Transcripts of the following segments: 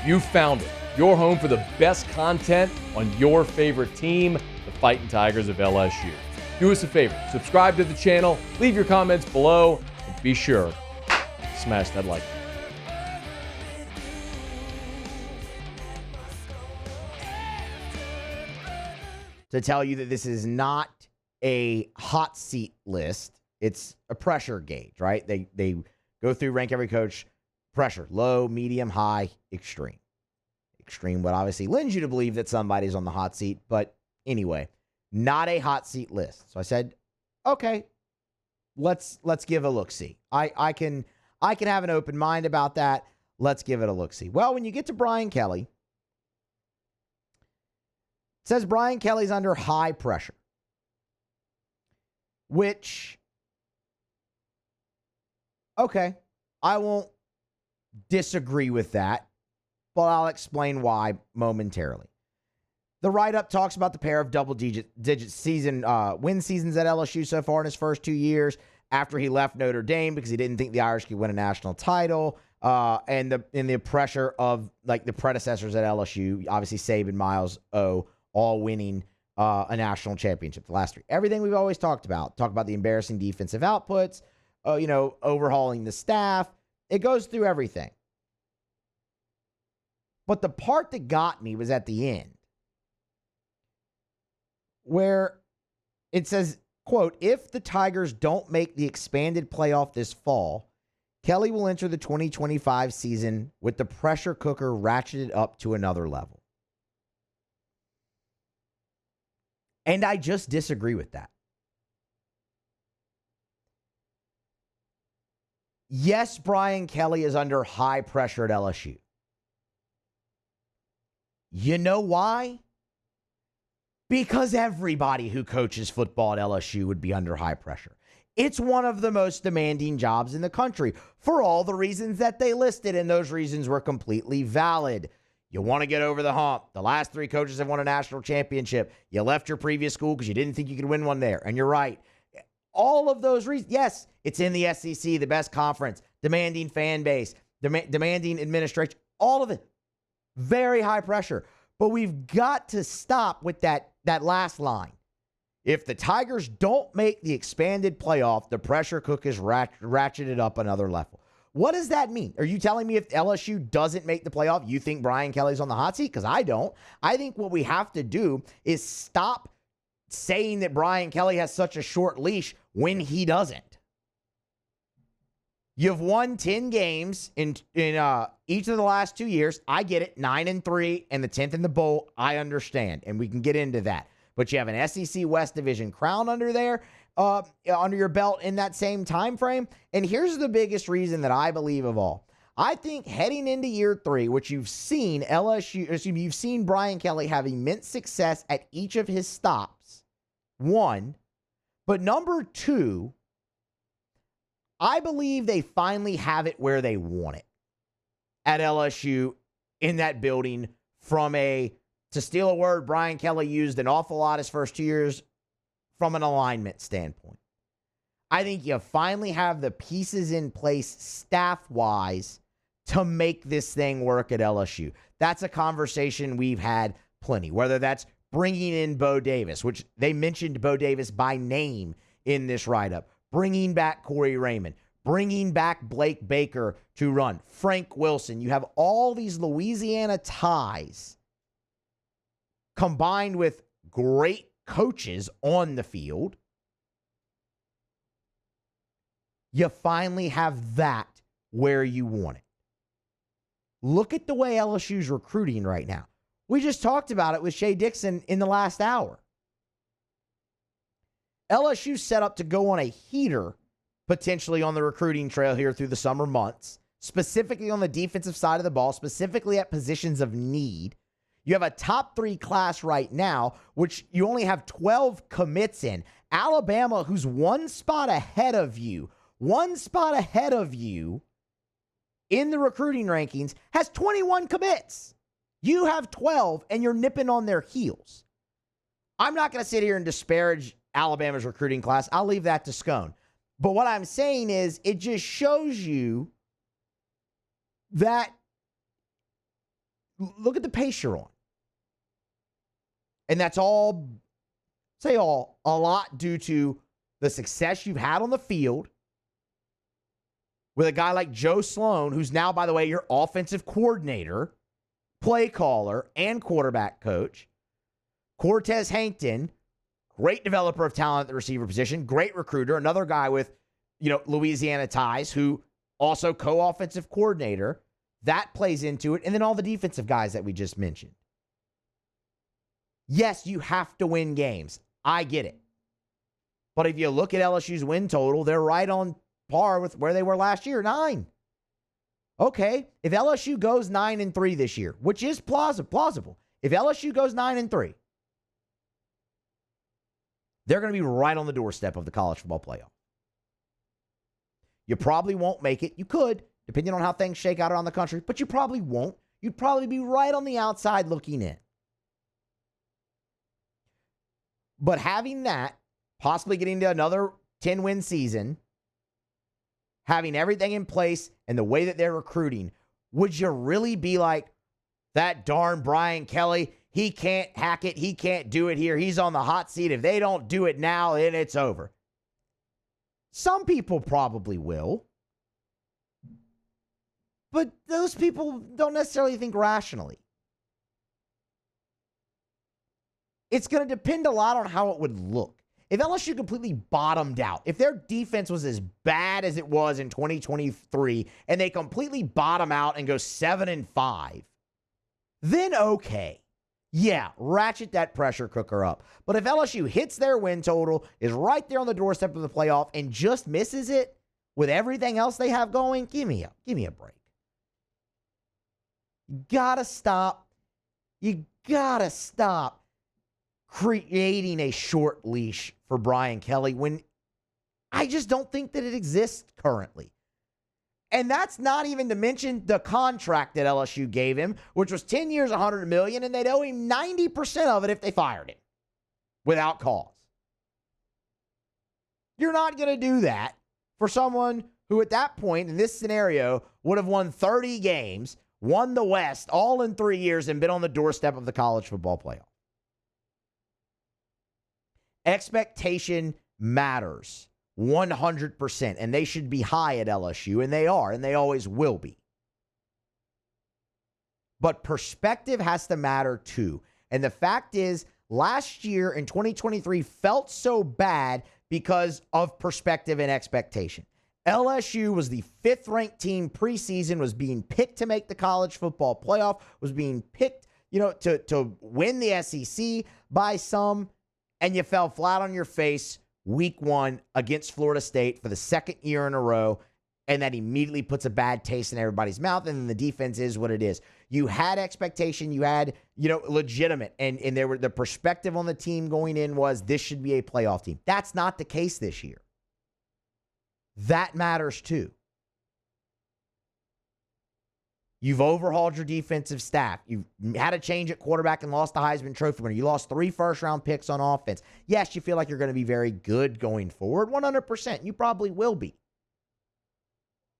You found it. Your home for the best content on your favorite team, the Fighting Tigers of LSU. Do us a favor, subscribe to the channel, leave your comments below, and be sure to smash that like button. To tell you that this is not a hot seat list, it's a pressure gauge, right? They go through, rank every coach, pressure, low, medium, high, extreme. Extreme would obviously lend you to believe that somebody's on the hot seat, but anyway, not a hot seat list. So I said, okay, let's give a look-see. I can have an open mind about that. Let's give it a look-see. Well, when you get to Brian Kelly, it says Brian Kelly's under high pressure, which, okay, I won't disagree with that, but I'll explain why momentarily. The write-up talks about the pair of double-digit season win seasons at LSU so far in his first 2 years after he left Notre Dame because he didn't think the Irish could win a national title, and the pressure of like the predecessors at LSU, obviously Saban, Miles, all winning a national championship the last three. Everything we've always talked about the embarrassing defensive outputs, overhauling the staff. It goes through everything. But the part that got me was at the end, where it says, quote, if the Tigers don't make the expanded playoff this fall, Kelly will enter the 2025 season with the pressure cooker ratcheted up to another level. And I just disagree with that. Yes, Brian Kelly is under high pressure at LSU. You know why? Because everybody who coaches football at LSU would be under high pressure. It's one of the most demanding jobs in the country for all the reasons that they listed, and those reasons were completely valid. You want to get over the hump. The last three coaches have won a national championship. You left your previous school because you didn't think you could win one there, and you're right. All of those reasons. Yes, it's in the SEC, the best conference, demanding fan base, demanding administration, all of it. Very high pressure. But we've got to stop with that last line. If the Tigers don't make the expanded playoff, the pressure cook is ratcheted up another level. What does that mean? Are you telling me if LSU doesn't make the playoff, you think Brian Kelly's on the hot seat? Because I don't. I think what we have to do is stop saying that Brian Kelly has such a short leash when he doesn't. You've won 10 games in each of the last 2 years. I get it. 9-3 and the 10th in the bowl. I understand. And we can get into that. But you have an SEC West Division crown under there, under your belt in that same time frame. And here's the biggest reason that I believe of all. I think heading into year 3, which you've seen you've seen Brian Kelly have immense success at each of his stops. 1. But number 2, I believe they finally have it where they want it at LSU in that building to steal a word Brian Kelly used an awful lot his first 2 years, from an alignment standpoint. I think you finally have the pieces in place staff-wise to make this thing work at LSU. That's a conversation we've had plenty, whether that's bringing in Bo Davis, which they mentioned Bo Davis by name in this write-up, bringing back Corey Raymond, bringing back Blake Baker to run, Frank Wilson. You have all these Louisiana ties combined with great coaches on the field. You finally have that where you want it. Look at the way LSU's recruiting right now. We just talked about it with Shea Dixon in the last hour. LSU's set up to go on a heater potentially on the recruiting trail here through the summer months, specifically on the defensive side of the ball, specifically at positions of need. You have a top 3 class right now, which you only have 12 commits in. Alabama, who's one spot ahead of you in the recruiting rankings, has 21 commits. You have 12, and you're nipping on their heels. I'm not going to sit here and disparage Alabama's recruiting class. I'll leave that to Scone. But what I'm saying is it just shows you that look at the pace you're on. And that's all, a lot due to the success you've had on the field with a guy like Joe Sloan, who's now, by the way, your offensive coordinator, play caller, and quarterback coach. Cortez Hankton, great developer of talent at the receiver position, great recruiter, another guy with, Louisiana ties, who also co-offensive coordinator. That plays into it. And then all the defensive guys that we just mentioned. Yes, you have to win games. I get it. But if you look at LSU's win total, they're right on par with where they were last year, 9. Okay, if LSU goes 9-3 this year, which is plausible. If LSU goes 9-3, they're going to be right on the doorstep of the college football playoff. You probably won't make it. You could, depending on how things shake out around the country, but you probably won't. You'd probably be right on the outside looking in. But having that, possibly getting to another 10-win season, having everything in place and the way that they're recruiting, would you really be like, that darn Brian Kelly, he can't hack it, he can't do it here, he's on the hot seat. If they don't do it now, then it's over. Some people probably will. But those people don't necessarily think rationally. It's going to depend a lot on how it would look. If LSU completely bottomed out, if their defense was as bad as it was in 2023, and they completely bottom out and go 7-5, then okay. Yeah, ratchet that pressure cooker up. But if LSU hits their win total, is right there on the doorstep of the playoff, and just misses it with everything else they have going, give me a break. You gotta stop creating a short leash for Brian Kelly when I just don't think that it exists currently. And that's not even to mention the contract that LSU gave him, which was 10 years, $100 million, and they'd owe him 90% of it if they fired him without cause. You're not going to do that for someone who at that point in this scenario would have won 30 games, won the West all in 3 years, and been on the doorstep of the college football playoff. Expectation matters 100%, and they should be high at LSU, and they are, and they always will be. But perspective has to matter too. And the fact is, last year in 2023 felt so bad because of perspective and expectation. LSU was the 5th-ranked team preseason, was being picked to make the college football playoff, was being picked, to win the SEC by some, and you fell flat on your face week 1 against Florida State for the 2nd year in a row, and that immediately puts a bad taste in everybody's mouth, and then the defense is what it is. You had expectation, you had, legitimate, and there were the perspective on the team going in was this should be a playoff team. That's not the case this year. That matters too. You've overhauled your defensive staff. You've had a change at quarterback and lost the Heisman Trophy winner. You lost 3 first-round picks on offense. Yes, you feel like you're going to be very good going forward, 100%. You probably will be.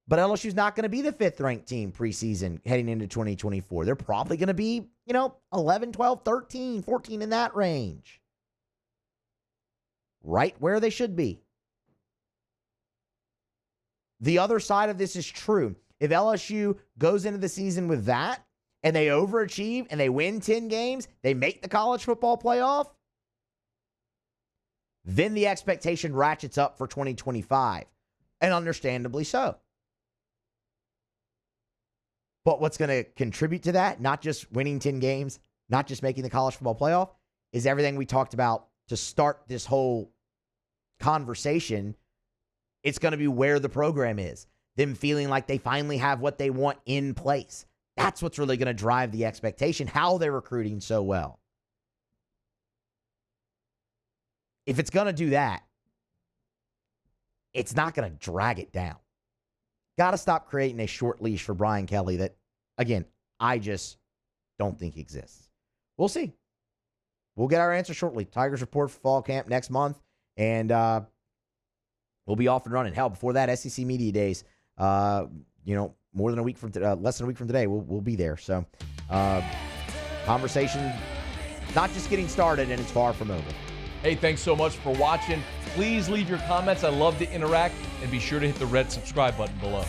But LSU's not going to be the 5th-ranked team preseason heading into 2024. They're probably going to be, 11, 12, 13, 14 in that range. Right where they should be. The other side of this is true. If LSU goes into the season with that, and they overachieve, and they win 10 games, they make the college football playoff, then the expectation ratchets up for 2025, and understandably so. But what's going to contribute to that, not just winning 10 games, not just making the college football playoff, is everything we talked about to start this whole conversation. It's going to be where the program is. Them feeling like they finally have what they want in place. That's what's really going to drive the expectation, how they're recruiting so well. If it's going to do that, it's not going to drag it down. Got to stop creating a short leash for Brian Kelly that, again, I just don't think exists. We'll see. We'll get our answer shortly. Tigers report for fall camp next month, and we'll be off and running. Hell, before that, SEC Media Days, more than a week from less than a week from today, we'll be there. So Conversation not just getting started, and it's far from over. Hey, thanks so much for watching. Please leave your comments. I love to interact, and be sure to hit the red subscribe button below.